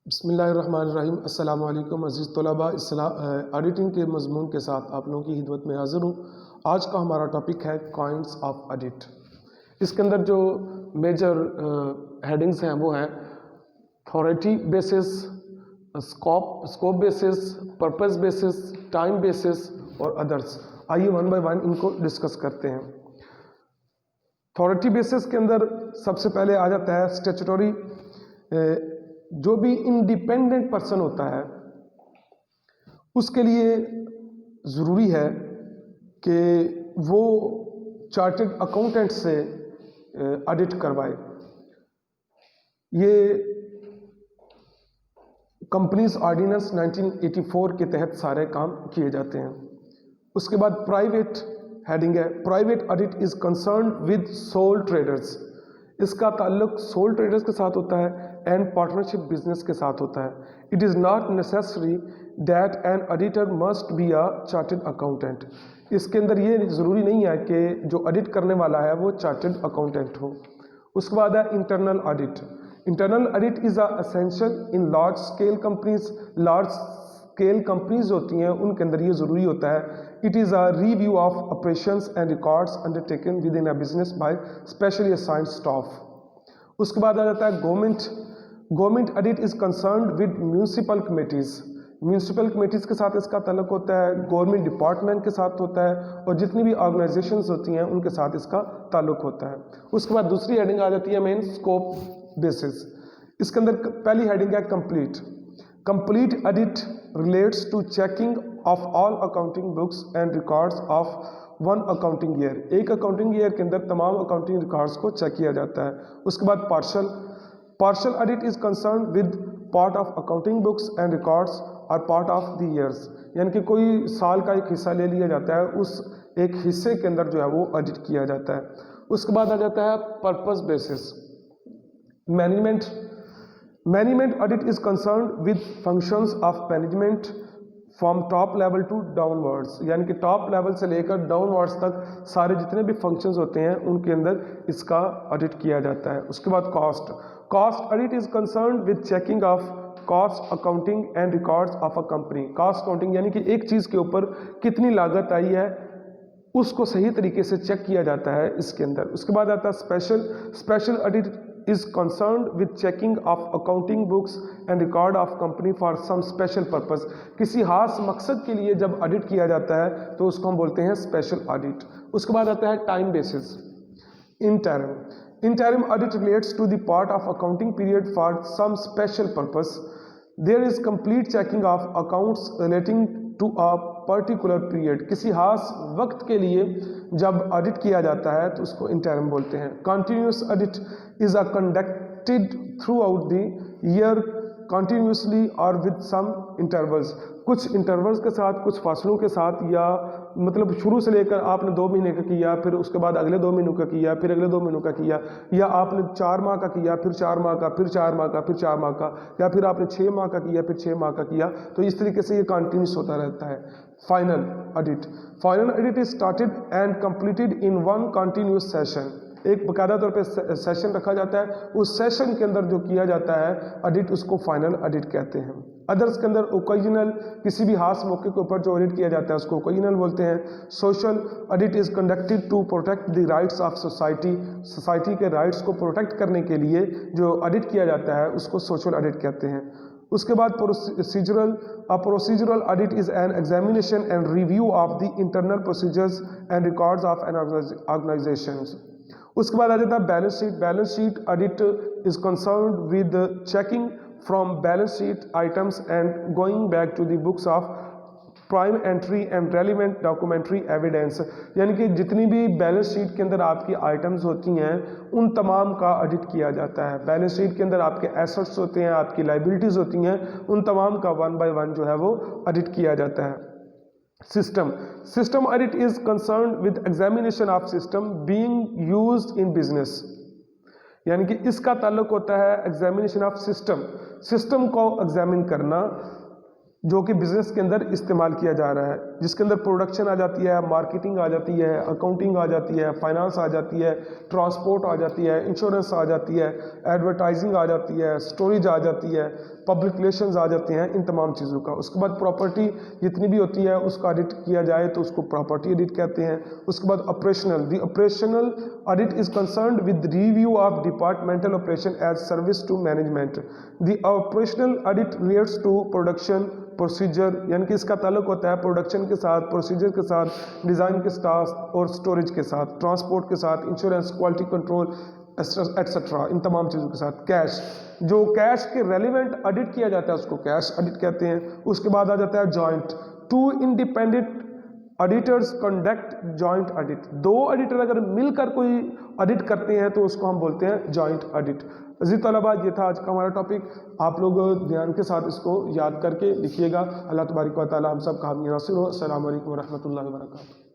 बिस्मिल्लाहिर्रहमानिर्रहीम। अस्सलाम वालेकुम अज़ीज़ तलबा। ऑडिटिंग के मज़मून के साथ आप लोगों की खिदमत में हाज़िर हूँ। आज का हमारा टॉपिक है काइंड्स ऑफ ऑडिट। इसके अंदर जो मेजर हेडिंग्स हैं वो हैं authority basis, scope basis, purpose basis, time basis और अदर्स। आइए वन बाय वन इनको डिस्कस करते हैं। अथॉरिटी बेसिस के अंदर सबसे पहले आ जाता है स्टैट्यूटरी। जो भी इंडिपेंडेंट पर्सन होता है उसके लिए ज़रूरी है कि वो चार्टर्ड अकाउंटेंट से ऑडिट करवाए। ये कंपनीज ऑर्डिनेंस 1984 के तहत सारे काम किए जाते हैं। उसके बाद प्राइवेट हेडिंग है, private audit is concern with sole traders. इसका ताल्लुक सोल ट्रेडर्स के साथ होता है एंड पार्टनरशिप बिजनेस के साथ होता है। It is not necessary that an auditor must be a chartered accountant. इसके अंदर ये ज़रूरी नहीं है कि जो ऑडिट करने वाला है वो चार्टर्ड अकाउंटेंट हो। उसके बाद है internal audit. Internal audit is a essential in large scale companies. Large scale companies होती हैं उनके अंदर ये ज़रूरी होता है। It is a review of operations and records undertaken within a business by specially assigned staff. उसके बाद आ जाता है government audit is concerned with municipal committees. Municipal committees के साथ इसका ताल्लुक होता है, गवर्नमेंट डिपार्टमेंट के साथ होता है और जितनी भी ऑर्गेनाइजेशंस होती हैं उनके साथ इसका ताल्लुक होता है। उसके बाद दूसरी हेडिंग आ जाती है मेन स्कोप बेसिस। इसके अंदर पहली हेडिंग है complete audit relates to checking of all accounting books and records of one accounting year. एक अकाउंटिंग ईयर के अंदर तमाम अकाउंटिंग रिकॉर्ड्स को चेक किया जाता है। उसके बाद partial audit is concern with part of accounting books and records और पार्ट ऑफ द ईयर्स। यानी कि कोई साल का एक हिस्सा ले लिया जाता है, उस एक हिस्से के अंदर जो है वो ऑडिट किया जाता है। उसके बाद आ जाता है purpose basis. Management audit is concern with functions of management from top level to downwards. यानी कि टॉप लेवल से लेकर डाउनवर्ड्स तक सारे जितने भी फंक्शंस होते हैं उनके अंदर इसका ऑडिट किया जाता है। उसके बाद cost audit is concern with checking of cost accounting and records of a company. Cost accounting यानी कि एक चीज़ के ऊपर कितनी लागत आई है उसको सही तरीके से चेक किया जाता है इसके अंदर। उसके बाद आता है special audit is concerned with checking of accounting books and record of company for some special purpose। किसी खास मकसद के लिए जब ऑडिट किया जाता है तो उसको हम बोलते हैं स्पेशल ऑडिट। उसके बाद आता है time basis. interim audit relates to the part of accounting period for some special purpose। there is complete checking of accounts relating to a particular period. किसी खास वक्त के लिए जब ऑडिट किया जाता है तो उसको इंटरम बोलते हैं। Continuous audit is a conducted through out the year continuously और विद सम इंटरवल्स। कुछ इंटरवल्स के साथ, कुछ फासलों के साथ, या मतलब शुरू से लेकर आपने 2 महीने का किया, फिर उसके बाद अगले 2 महीनों का किया, फिर अगले 2 महीनों का किया, या आपने 4 माह का किया, फिर 4 माह का, फिर 4 माह का, फिर 4 माह का, या फिर आपने 6 माह का किया, फिर 6 माह का किया। तो इस तरीके से ये कंटिन्यूस होता रहता है। Final audit is started and completed in one continuous session. एक बकायदा तौर पे सेशन रखा जाता है, उस सेशन के अंदर जो किया जाता है ऑडिट उसको फाइनल ऑडिट कहते हैं। अदर्स के अंदर ओकेजनल, किसी भी खास मौके के ऊपर जो ऑडिट किया जाता है उसको ओकेजनल बोलते हैं। Social audit is conducted to protect the rights of society के राइट्स को प्रोटेक्ट करने के लिए जो ऑडिट किया जाता है उसको सोशल ऑडिट कहते हैं। उसके बाद procedural audit is an examination and review of the internal procedures and records of an organisation. उसके बाद आ जाता है balance sheet audit is concerned with checking from balance sheet items and going back to the books of prime entry and relevant documentary evidence. यानी कि जितनी भी balance sheet के अंदर आपकी आइटम्स होती हैं उन तमाम का ऑडिट किया जाता है। बैलेंस शीट के अंदर आपके एसेट्स होते हैं, आपकी लाइबिलिटीज़ होती हैं, उन तमाम का 1 बाय 1 जो है वो ऑडिट किया जाता है। System audit is concerned with examination of system being used in business. यानी कि इसका ताल्लुक होता है एग्जामिनेशन ऑफ सिस्टम को एग्जामिन करना जो कि बिजनेस के अंदर इस्तेमाल किया जा रहा है, जिसके अंदर प्रोडक्शन आ जाती है, मार्केटिंग आ जाती है, अकाउंटिंग आ जाती है, फाइनेंस आ जाती है, ट्रांसपोर्ट आ जाती है, इंश्योरेंस आ जाती है, एडवर्टाइजिंग आ जाती है, स्टोरेज आ जाती है, पब्लिक रिलेशंस आ जाते हैं, इन तमाम चीज़ों का। उसके बाद प्रॉपर्टी जितनी भी होती है उसका ऑडिट किया जाए तो उसको प्रॉपर्टी ऑडिट कहते हैं। उसके बाद operational, the operational audit is concerned with review of departmental operation as service to management. The operational audit relates to production procedure, यानी कि इसका ताल्लुक होता है प्रोडक्शन के साथ, प्रोसीजर के साथ, डिज़ाइन के साथ और स्टोरेज के साथ, ट्रांसपोर्ट के साथ, इंश्योरेंस, क्वालिटी कंट्रोल एटसेट्रा, इन तमाम चीज़ों के साथ। कैश, जो कैश के रेलिवेंट ऑडिट किया जाता है उसको कैश ऑडिट कहते हैं। उसके बाद आ जाता है joint, two independent auditors conduct joint audit. दो ऑडिटर अगर मिलकर कोई ऑडिट करते हैं तो उसको हम बोलते हैं जॉइंट ऑडिट। अजीज तलबा, ये था आज का हमारा टॉपिक। आप लोग ध्यान के साथ इसको याद करके लिखिएगा। अल्लाह तबारक व तआला हम सब का हामी नासिर हो। अस्सलामु अलैकुम व रहमतुल्लाहि व बरकातुहू।